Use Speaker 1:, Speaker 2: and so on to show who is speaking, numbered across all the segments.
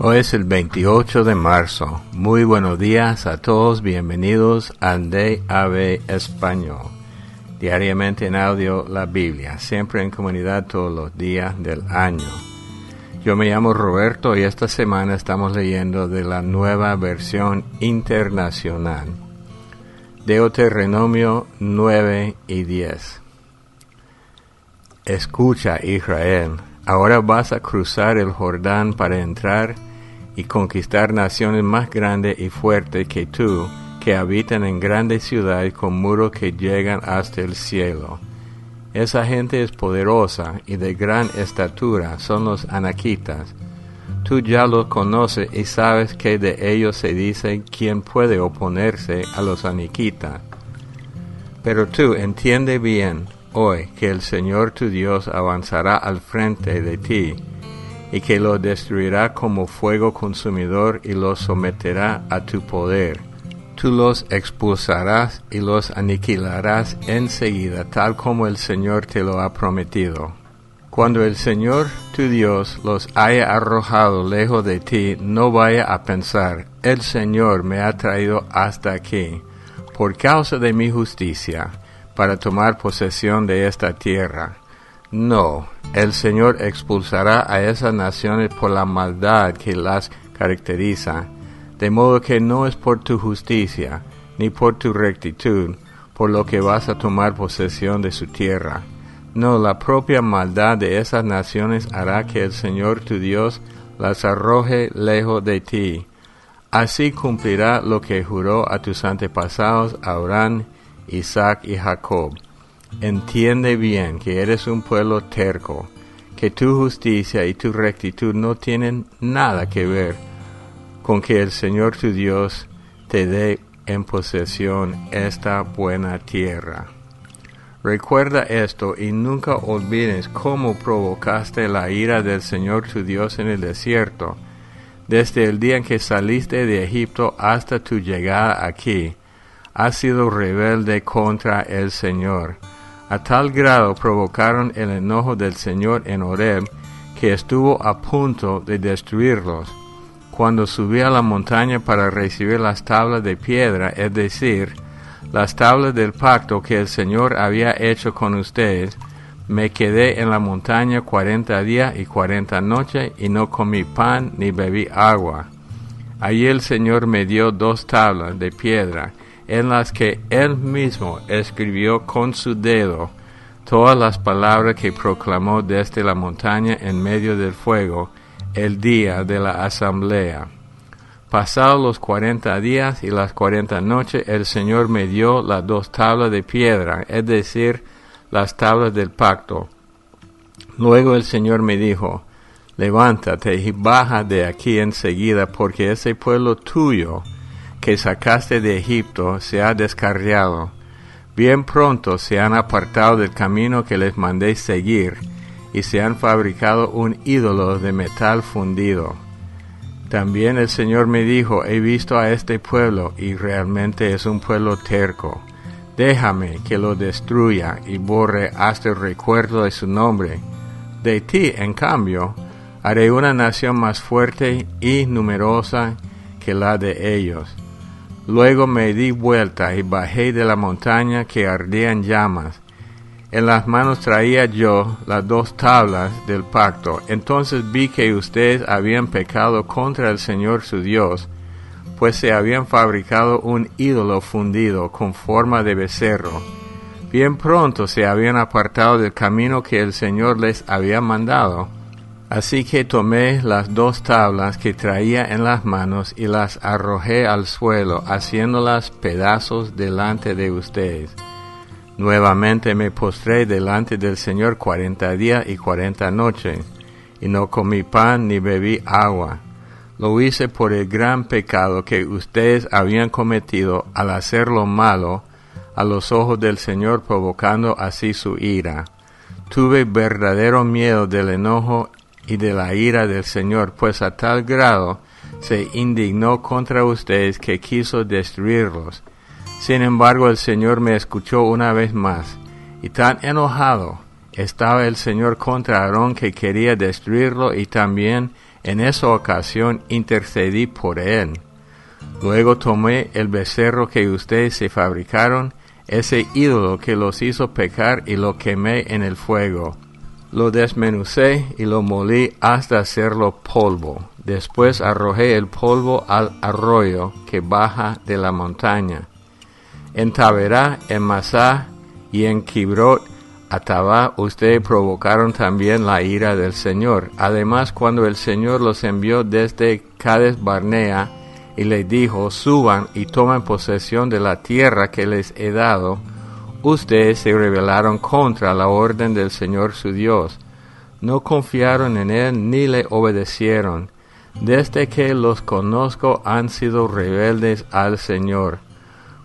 Speaker 1: Hoy es el 28 de marzo. Muy buenos días a todos. Bienvenidos al DAB Español. Diariamente en audio la Biblia, siempre en comunidad todos los días del año. Yo me llamo Roberto y esta semana estamos leyendo de la Nueva Versión Internacional. Deuteronomio 9 y 10. Escucha, Israel, ahora vas a cruzar el Jordán para entrar y conquistar naciones más grandes y fuertes que tú, que habitan en grandes ciudades con muros que llegan hasta el cielo. Esa gente es poderosa y de gran estatura, son los anaquitas. Tú ya los conoces y sabes que de ellos se dice quién puede oponerse a los anaquitas. Pero tú entiende bien hoy que el Señor tu Dios avanzará al frente de ti, y que los destruirá como fuego consumidor y los someterá a tu poder. Tú los expulsarás y los aniquilarás enseguida, tal como el Señor te lo ha prometido. Cuando el Señor tu Dios los haya arrojado lejos de ti, no vaya a pensar, el Señor me ha traído hasta aquí, por causa de mi justicia, para tomar posesión de esta tierra. No, el Señor expulsará a esas naciones por la maldad que las caracteriza, de modo que no es por tu justicia, ni por tu rectitud, por lo que vas a tomar posesión de su tierra. No, la propia maldad de esas naciones hará que el Señor tu Dios las arroje lejos de ti. Así cumplirá lo que juró a tus antepasados Abraham, Isaac y Jacob. Entiende bien que eres un pueblo terco, que tu justicia y tu rectitud no tienen nada que ver con que el Señor tu Dios te dé en posesión esta buena tierra. Recuerda esto y nunca olvides cómo provocaste la ira del Señor tu Dios en el desierto, desde el día en que saliste de Egipto hasta tu llegada aquí. Has sido rebelde contra el Señor. A tal grado provocaron el enojo del Señor en Horeb, que estuvo a punto de destruirlos. Cuando subí a la montaña para recibir las tablas de piedra, es decir, las tablas del pacto que el Señor había hecho con ustedes, me quedé en la montaña 40 días y 40 noches, y no comí pan ni bebí agua. Allí el Señor me dio 2 tablas de piedra, en las que Él mismo escribió con su dedo todas las palabras que proclamó desde la montaña en medio del fuego el día de la asamblea. Pasados los 40 días y las 40 noches, el Señor me dio las 2 tablas de piedra, es decir, las tablas del pacto. Luego el Señor me dijo, levántate y baja de aquí enseguida, porque ese pueblo tuyo que sacaste de Egipto se ha descarriado. Bien pronto se han apartado del camino que les mandé seguir, y se han fabricado un ídolo de metal fundido. También el Señor me dijo, he visto a este pueblo, y realmente es un pueblo terco. Déjame que lo destruya y borre hasta el recuerdo de su nombre. De ti, en cambio, haré una nación más fuerte y numerosa que la de ellos. Luego me di vuelta y bajé de la montaña que ardía en llamas. En las manos traía yo las 2 tablas del pacto. Entonces vi que ustedes habían pecado contra el Señor su Dios, pues se habían fabricado un ídolo fundido con forma de becerro. Bien pronto se habían apartado del camino que el Señor les había mandado. Así que tomé las 2 tablas que traía en las manos y las arrojé al suelo, haciéndolas pedazos delante de ustedes. Nuevamente me postré delante del Señor 40 días y 40 noches, y no comí pan ni bebí agua. Lo hice por el gran pecado que ustedes habían cometido al hacer lo malo a los ojos del Señor, provocando así su ira. Tuve verdadero miedo del enojo y de la ira del Señor, pues a tal grado se indignó contra ustedes que quiso destruirlos. Sin embargo, el Señor me escuchó una vez más, y tan enojado estaba el Señor contra Aarón que quería destruirlo, y también En esa ocasión intercedí por él. Luego tomé el becerro que ustedes se fabricaron, ese ídolo que los hizo pecar, y lo quemé en el fuego. Lo desmenucé y lo molí hasta hacerlo polvo. Después arrojé el polvo al arroyo que baja de la montaña. En Taberá, en Masá y en Kibrot Hatabá ustedes provocaron también la ira del Señor. Además, cuando el Señor los envió desde Cades Barnea y les dijo, suban y tomen posesión de la tierra que les he dado, ustedes se rebelaron contra la orden del Señor su Dios. No confiaron en él ni le obedecieron. Desde que los conozco han sido rebeldes al Señor.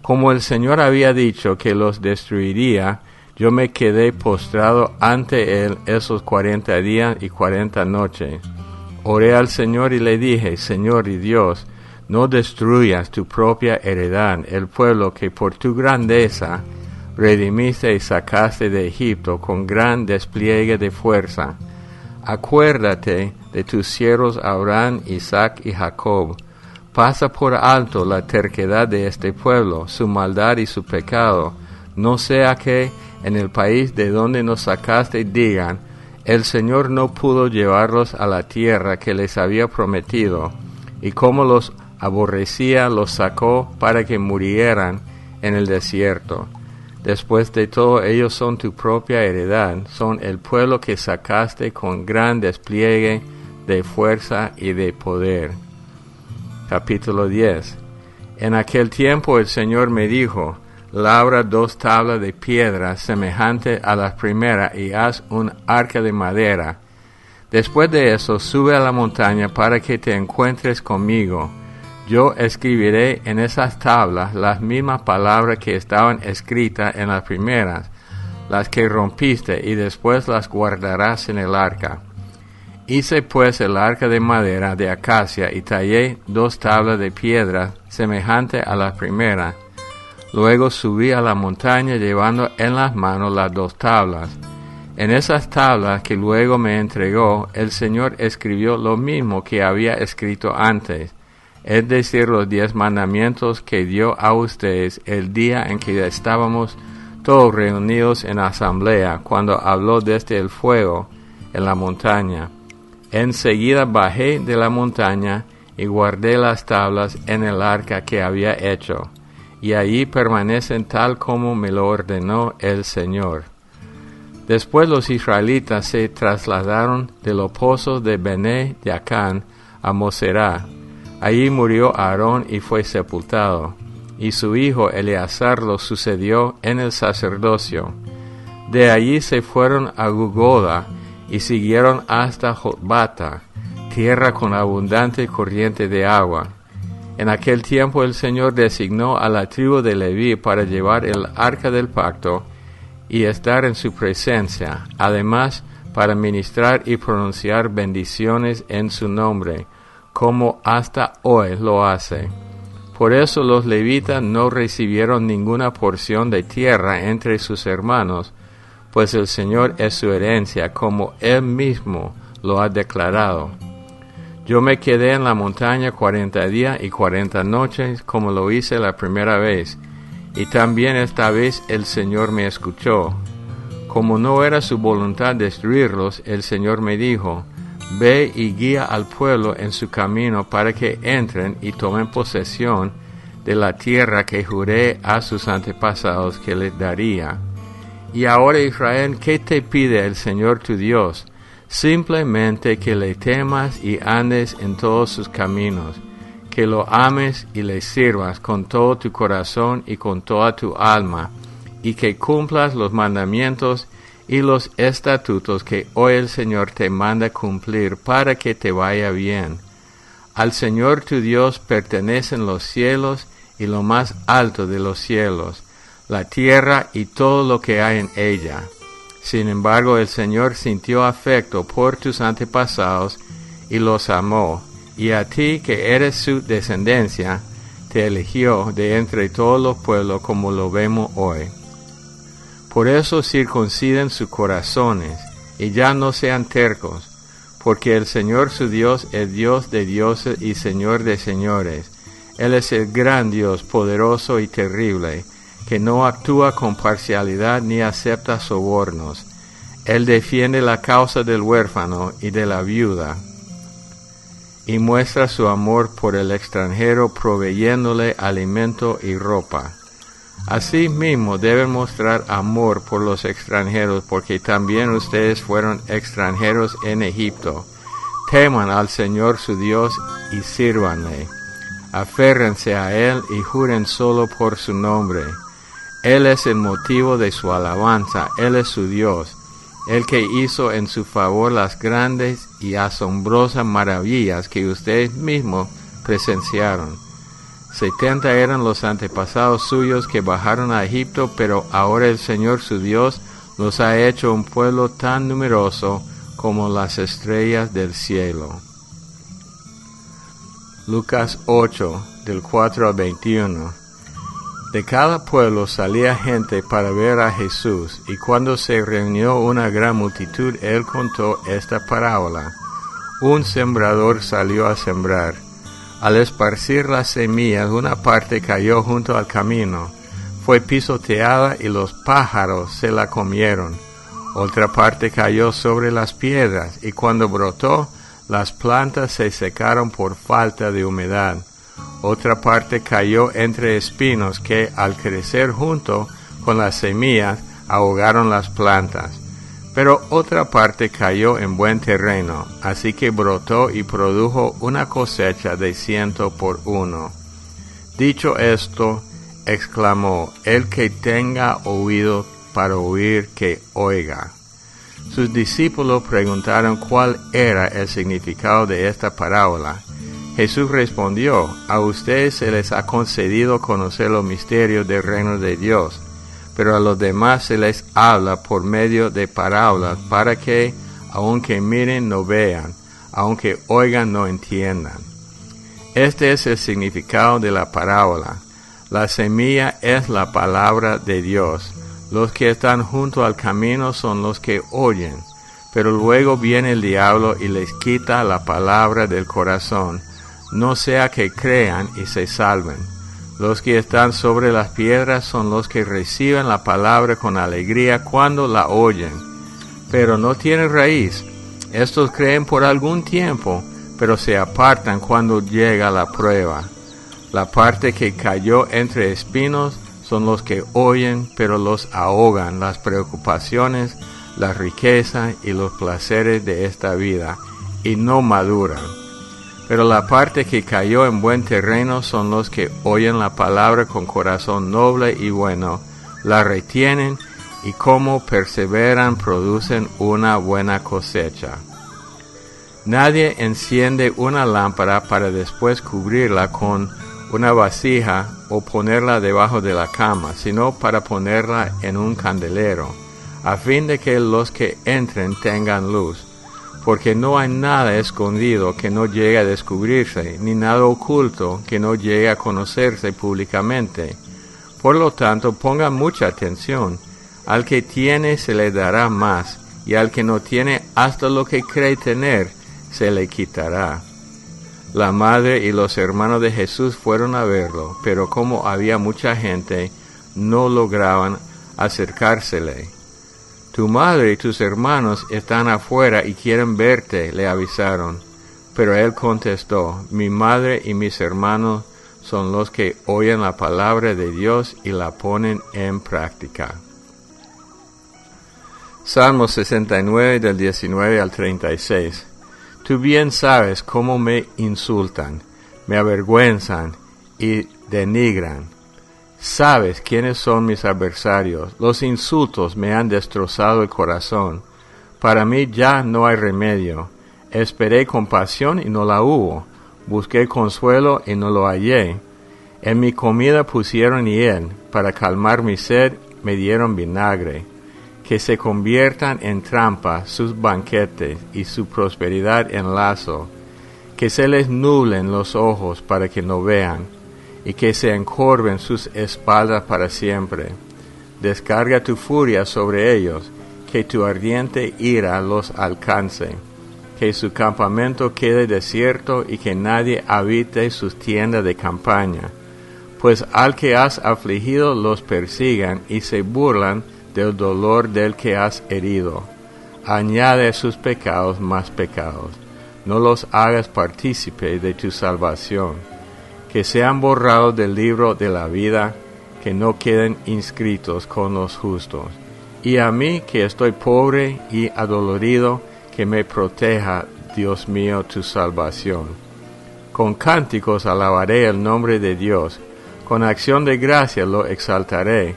Speaker 1: Como el Señor había dicho que los destruiría, yo me quedé postrado ante él esos 40 días y 40 noches. Oré al Señor y le dije, Señor y Dios, no destruyas tu propia heredad, el pueblo que por tu grandeza redimiste y sacaste de Egipto con gran despliegue de fuerza. Acuérdate de tus siervos Abraham, Isaac y Jacob. Pasa por alto la terquedad de este pueblo, su maldad y su pecado, no sea que en el país de donde nos sacaste digan, el Señor no pudo llevarlos a la tierra que les había prometido, y como los aborrecía, los sacó para que murieran en el desierto. Después de todo, ellos son tu propia heredad, son el pueblo que sacaste con gran despliegue de fuerza y de poder. Capítulo 10. En aquel tiempo el Señor me dijo, labra 2 tablas de piedra semejante a las primeras y haz un arca de madera. Después de eso, sube a la montaña para que te encuentres conmigo. Yo escribiré en esas tablas las mismas palabras que estaban escritas en las primeras, las que rompiste, y después las guardarás en el arca. Hice pues el arca de madera de acacia y tallé 2 tablas de piedra semejante a las primeras. Luego subí a la montaña llevando en las manos las 2 tablas. En esas tablas que luego me entregó, el Señor escribió lo mismo que había escrito antes, es decir, los 10 mandamientos que dio a ustedes el día en que estábamos todos reunidos en asamblea, cuando habló desde el fuego en la montaña. Enseguida bajé de la montaña y guardé las tablas en el arca que había hecho, y allí permanecen tal como me lo ordenó el Señor. Después los israelitas se trasladaron de los pozos de Bene Yacán a Moserá. Allí murió Aarón y fue sepultado, y su hijo Eleazar lo sucedió en el sacerdocio. De allí se fueron a Gugoda y siguieron hasta Jotbata, tierra con abundante corriente de agua. En aquel tiempo el Señor designó a la tribu de Leví para llevar el arca del pacto y estar en su presencia, además para ministrar y pronunciar bendiciones en su nombre, como hasta hoy lo hace. Por eso los levitas no recibieron ninguna porción de tierra entre sus hermanos, pues el Señor es su herencia, como Él mismo lo ha declarado. Yo me quedé en la montaña 40 días y 40 noches, como lo hice la primera vez, y también esta vez el Señor me escuchó. Como no era su voluntad destruirlos, el Señor me dijo, ve y guía al pueblo en su camino para que entren y tomen posesión de la tierra que juré a sus antepasados que les daría. Y ahora, Israel, ¿qué te pide el Señor tu Dios? Simplemente que le temas y andes en todos sus caminos, que lo ames y le sirvas con todo tu corazón y con toda tu alma, y que cumplas los mandamientos y los estatutos que hoy el Señor te manda cumplir para que te vaya bien. Al Señor tu Dios pertenecen los cielos y lo más alto de los cielos, la tierra y todo lo que hay en ella. Sin embargo, el Señor sintió afecto por tus antepasados y los amó, y a ti, que eres su descendencia, te eligió de entre todos los pueblos como lo vemos hoy. Por eso circunciden sus corazones, y ya no sean tercos, porque el Señor su Dios es Dios de dioses y Señor de señores. Él es el gran Dios, poderoso y terrible, que no actúa con parcialidad ni acepta sobornos. Él defiende la causa del huérfano y de la viuda, y muestra su amor por el extranjero, proveyéndole alimento y ropa. Asimismo, deben mostrar amor por los extranjeros, porque también ustedes fueron extranjeros en Egipto. Teman al Señor su Dios y sírvanle. Aférrense a Él y juren solo por su nombre. Él es el motivo de su alabanza, Él es su Dios, el que hizo en su favor las grandes y asombrosas maravillas que ustedes mismos presenciaron. 70 eran los antepasados suyos que bajaron a Egipto, pero ahora el Señor su Dios los ha hecho un pueblo tan numeroso como las estrellas del cielo. Lucas 8, del 4 al 21. De cada pueblo salía gente para ver a Jesús, y cuando se reunió una gran multitud, él contó esta parábola. Un sembrador salió a sembrar. Al esparcir las semillas, una parte cayó junto al camino, fue pisoteada y los pájaros se la comieron. Otra parte cayó sobre las piedras, y cuando brotó, las plantas se secaron por falta de humedad. Otra parte cayó entre espinos que, al crecer junto con las semillas, ahogaron las plantas. Pero otra parte cayó en buen terreno, así que brotó y produjo una cosecha de 100 por 1. Dicho esto, exclamó: el que tenga oído para oír, que oiga. Sus discípulos preguntaron cuál era el significado de esta parábola. Jesús respondió: a ustedes se les ha concedido conocer los misterios del reino de Dios, pero a los demás se les habla por medio de parábolas, para que, aunque miren, no vean, aunque oigan, no entiendan. Este es el significado de la parábola. La semilla es la palabra de Dios. Los que están junto al camino son los que oyen, pero luego viene el diablo y les quita la palabra del corazón, no sea que crean y se salven. Los que están sobre las piedras son los que reciben la palabra con alegría cuando la oyen, pero no tienen raíz. Estos creen por algún tiempo, pero se apartan cuando llega la prueba. La parte que cayó entre espinos son los que oyen, pero los ahogan las preocupaciones, la riqueza y los placeres de esta vida, y no maduran. Pero la parte que cayó en buen terreno son los que oyen la palabra con corazón noble y bueno, la retienen y como perseveran producen una buena cosecha. Nadie enciende una lámpara para después cubrirla con una vasija o ponerla debajo de la cama, sino para ponerla en un candelero, a fin de que los que entren tengan luz. Porque no hay nada escondido que no llegue a descubrirse, ni nada oculto que no llegue a conocerse públicamente. Por lo tanto, pongan mucha atención. Al que tiene se le dará más, y al que no tiene, hasta lo que cree tener se le quitará. La madre y los hermanos de Jesús fueron a verlo, pero como había mucha gente, no lograban acercársele. Tu madre y tus hermanos están afuera y quieren verte, le avisaron. Pero él contestó: mi madre y mis hermanos son los que oyen la palabra de Dios y la ponen en práctica. Salmo 69, del 19 al 36. Tú bien sabes cómo me insultan, me avergüenzan y denigran. Sabes quiénes son mis adversarios. Los insultos me han destrozado el corazón. Para mí ya no hay remedio. Esperé compasión y no la hubo. Busqué consuelo y no lo hallé. En mi comida pusieron hiel. Para calmar mi sed me dieron vinagre. Que se conviertan en trampa sus banquetes y su prosperidad en lazo. Que se les nublen los ojos para que no vean, y que se encorven sus espaldas para siempre. Descarga tu furia sobre ellos, que tu ardiente ira los alcance. que su campamento quede desierto y que nadie habite sus tiendas de campaña. Pues al que has afligido los persigan y se burlan del dolor del que has herido. Añade a sus pecados más pecados. No los hagas partícipe de tu salvación. Que sean borrados del libro de la vida, que no queden inscritos con los justos. Y a mí, que estoy pobre y adolorido, que me proteja, Dios mío, tu salvación. Con cánticos alabaré el nombre de Dios, con acción de gracia lo exaltaré.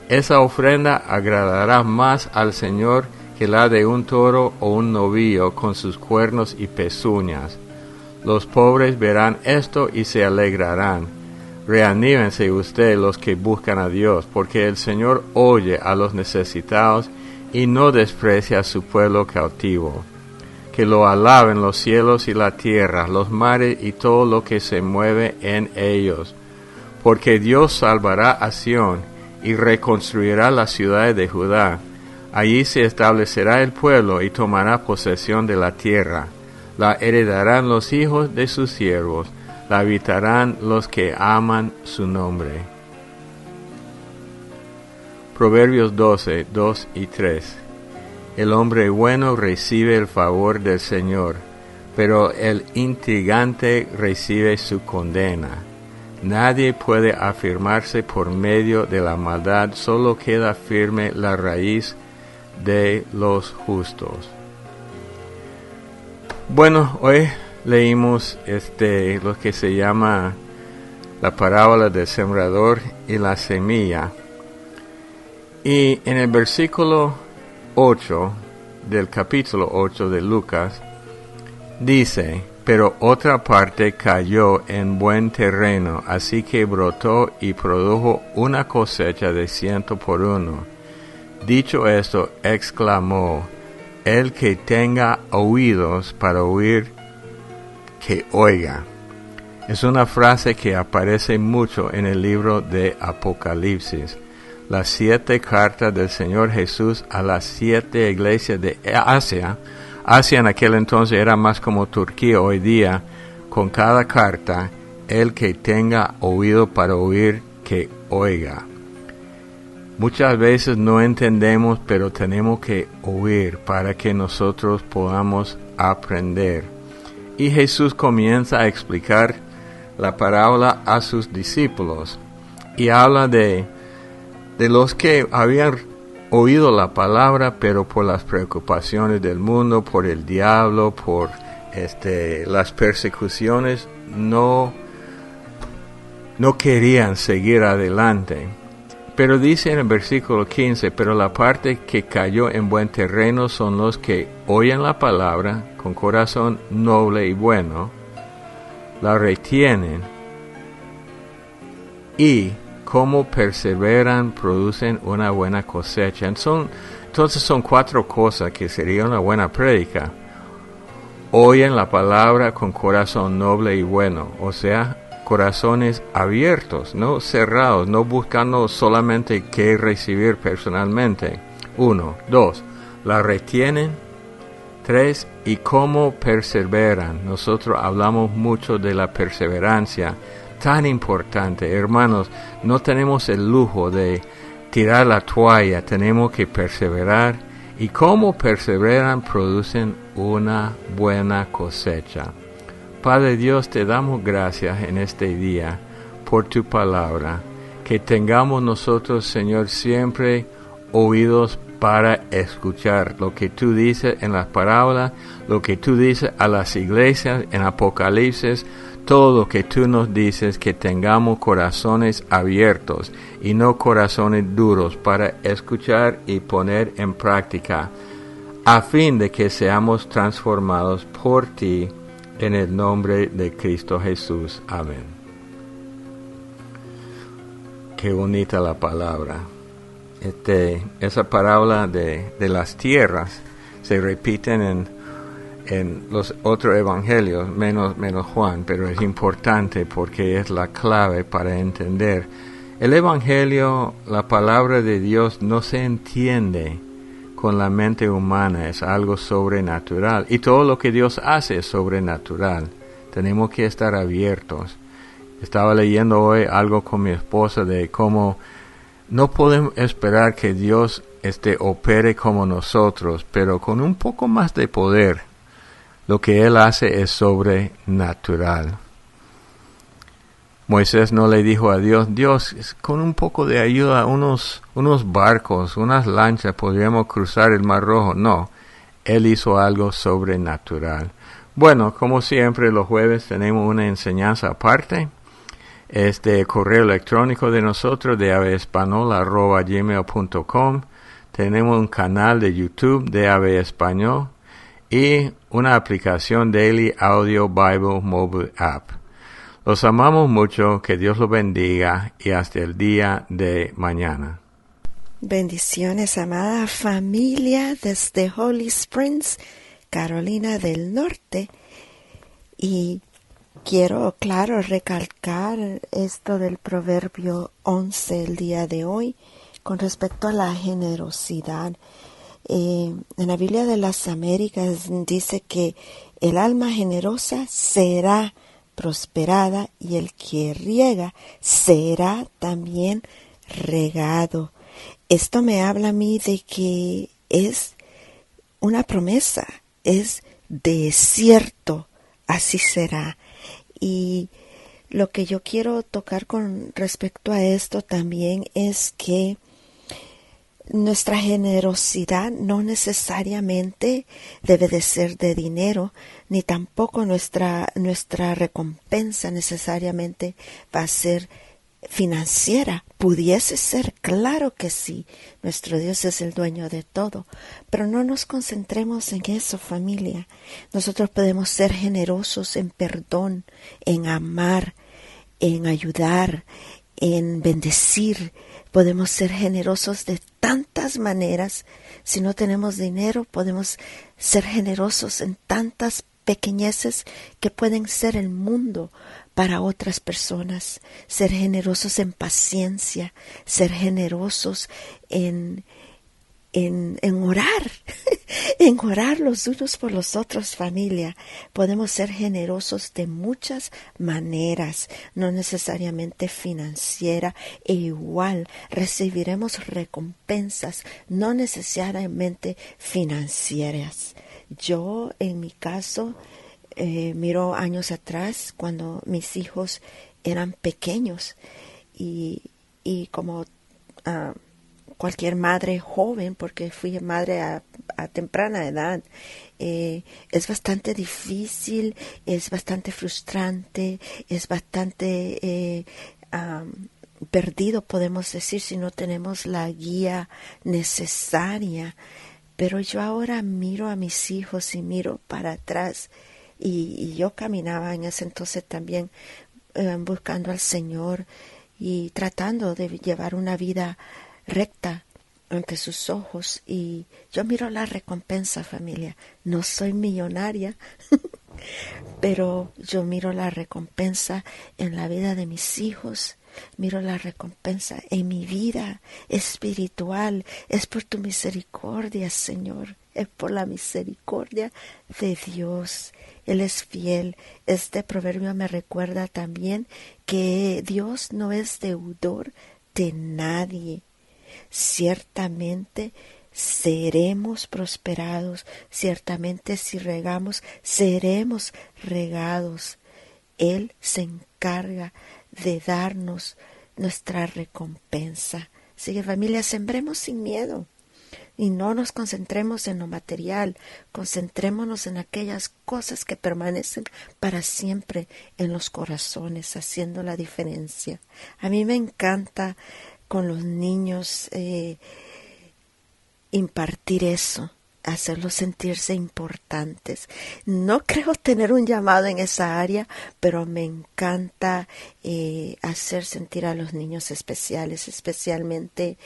Speaker 1: Esa ofrenda agradará más al Señor que la de un toro o un novillo con sus cuernos y pezuñas. Los pobres verán esto y se alegrarán. Reanívense ustedes los que buscan a Dios, porque el Señor oye a los necesitados y no desprecia a su pueblo cautivo. Que lo alaben los cielos y la tierra, los mares y todo lo que se mueve en ellos. Porque Dios salvará a Sión y reconstruirá las ciudades de Judá. Allí se establecerá el pueblo y tomará posesión de la tierra. La heredarán los hijos de sus siervos, la habitarán los que aman su nombre. Proverbios 12, 2 y 3. El hombre bueno recibe el favor del Señor, pero el intrigante recibe su condena. Nadie puede afirmarse por medio de la maldad, solo queda firme la raíz de los justos. Bueno, hoy leímos lo que se llama la parábola del sembrador y la semilla. Y en el versículo 8 del capítulo 8 de Lucas dice: pero otra parte cayó en buen terreno, así que brotó y produjo una cosecha de 100 por 1. Dicho esto, exclamó: el que tenga oídos para oír, que oiga. Es una frase que aparece mucho en el libro de Apocalipsis. Las 7 cartas del Señor Jesús a las 7 iglesias de Asia. Asia en aquel entonces era más como Turquía hoy día. Con cada carta, el que tenga oído para oír, que oiga. Muchas veces no entendemos, pero tenemos que oír para que nosotros podamos aprender. Y Jesús comienza a explicar la parábola a sus discípulos y habla de los que habían oído la palabra, pero por las preocupaciones del mundo, por el diablo, por las persecuciones, no querían seguir adelante. Pero dice en el versículo 15, pero la parte que cayó en buen terreno son los que oyen la palabra con corazón noble y bueno, la retienen y como perseveran producen una buena cosecha. Entonces son 4 cosas que sería una buena prédica. Oyen la palabra con corazón noble y bueno, o sea, corazones abiertos, no cerrados, no buscando solamente qué recibir personalmente. 1, 2, la retienen. 3, y cómo perseveran. Nosotros hablamos mucho de la perseverancia, tan importante. Hermanos, no tenemos el lujo de tirar la toalla, tenemos que perseverar. Y cómo perseveran, producen una buena cosecha. Padre Dios, te damos gracias en este día por tu palabra. Que tengamos nosotros, Señor, siempre oídos para escuchar lo que tú dices en las parábolas, lo que tú dices a las iglesias en Apocalipsis, todo lo que tú nos dices, que tengamos corazones abiertos y no corazones duros para escuchar y poner en práctica, a fin de que seamos transformados por ti. En el nombre de Cristo Jesús. Amén. Qué bonita la palabra. Esa parábola de las tierras se repiten en los otros evangelios, menos Juan, pero es importante porque es la clave para entender. El evangelio, la palabra de Dios, no se entiende con la mente humana, es algo sobrenatural. Y todo lo que Dios hace es sobrenatural. Tenemos que estar abiertos. Estaba leyendo hoy algo con mi esposa de cómo no podemos esperar que Dios opere como nosotros, pero con un poco más de poder. Lo que Él hace es sobrenatural. Moisés no le dijo a Dios, Dios, con un poco de ayuda, unos barcos, unas lanchas, podríamos cruzar el Mar Rojo. No, Él hizo algo sobrenatural. Bueno, como siempre, los jueves tenemos una enseñanza aparte. Correo electrónico de nosotros, davespanol@gmail.com. Tenemos un canal de YouTube de Ave Español y una aplicación Daily Audio Bible Mobile App. Los amamos mucho, que Dios los bendiga y hasta el día de mañana.
Speaker 2: Bendiciones, amada familia, desde Holly Springs, Carolina del Norte. Y quiero, claro, recalcar esto del Proverbio 11 el día de hoy con respecto a la generosidad. En la Biblia de las Américas dice que el alma generosa será prosperada y el que riega será también regado. Esto me habla a mí de que es una promesa, es de cierto, así será. Y lo que yo quiero tocar con respecto a esto también es que nuestra generosidad no necesariamente debe de ser de dinero, ni tampoco nuestra recompensa necesariamente va a ser financiera. Pudiese ser, claro que sí, nuestro Dios es el dueño de todo, pero no nos concentremos en eso, familia. Nosotros podemos ser generosos en perdón, en amar, en ayudar, en bendecir. Podemos ser generosos de tantas maneras. Si no tenemos dinero, podemos ser generosos en tantas pequeñeces que pueden ser el mundo para otras personas. Ser generosos en paciencia, ser generosos en orar, en orar los unos por los otros, familia. Podemos ser generosos de muchas maneras, no necesariamente financiera, e igual recibiremos recompensas, no necesariamente financieras. Yo, en mi caso, miro años atrás, cuando mis hijos eran pequeños, y como cualquier madre joven, porque fui madre a temprana edad, es bastante difícil, es bastante frustrante, es bastante perdido, podemos decir, si no tenemos la guía necesaria. Pero yo ahora miro a mis hijos y miro para atrás, y yo caminaba en ese entonces también buscando al Señor y tratando de llevar una vida recta ante sus ojos, y yo miro la recompensa, familia. No soy millonaria, pero yo miro la recompensa en la vida de mis hijos, miro la recompensa en mi vida espiritual. Es por tu misericordia, Señor, es por la misericordia de Dios. Él es fiel. Este proverbio me recuerda también que Dios no es deudor de nadie. Ciertamente seremos prosperados, ciertamente si regamos, seremos regados. Él se encarga de darnos nuestra recompensa. Así que, familia, sembremos sin miedo y no nos concentremos en lo material, concentrémonos en aquellas cosas que permanecen para siempre en los corazones, haciendo la diferencia. A mí me encanta con los niños impartir eso, hacerlos sentirse importantes. No creo tener un llamado en esa área, pero me encanta hacer sentir a los niños especiales, especialmente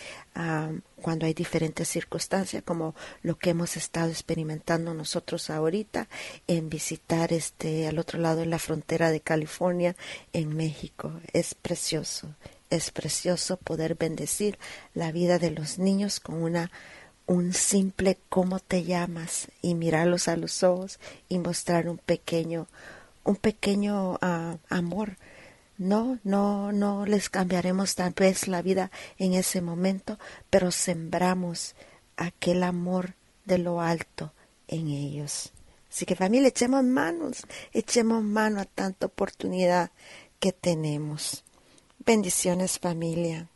Speaker 2: cuando hay diferentes circunstancias, como lo que hemos estado experimentando nosotros ahorita en visitar al otro lado de la frontera de California, en México. Es precioso poder bendecir la vida de los niños con una un simple cómo te llamas y mirarlos a los ojos y mostrar un pequeño amor. No les cambiaremos tal vez la vida en ese momento, pero sembramos aquel amor de lo alto en ellos. Así que familia, echemos mano a tanta oportunidad que tenemos. Bendiciones familia.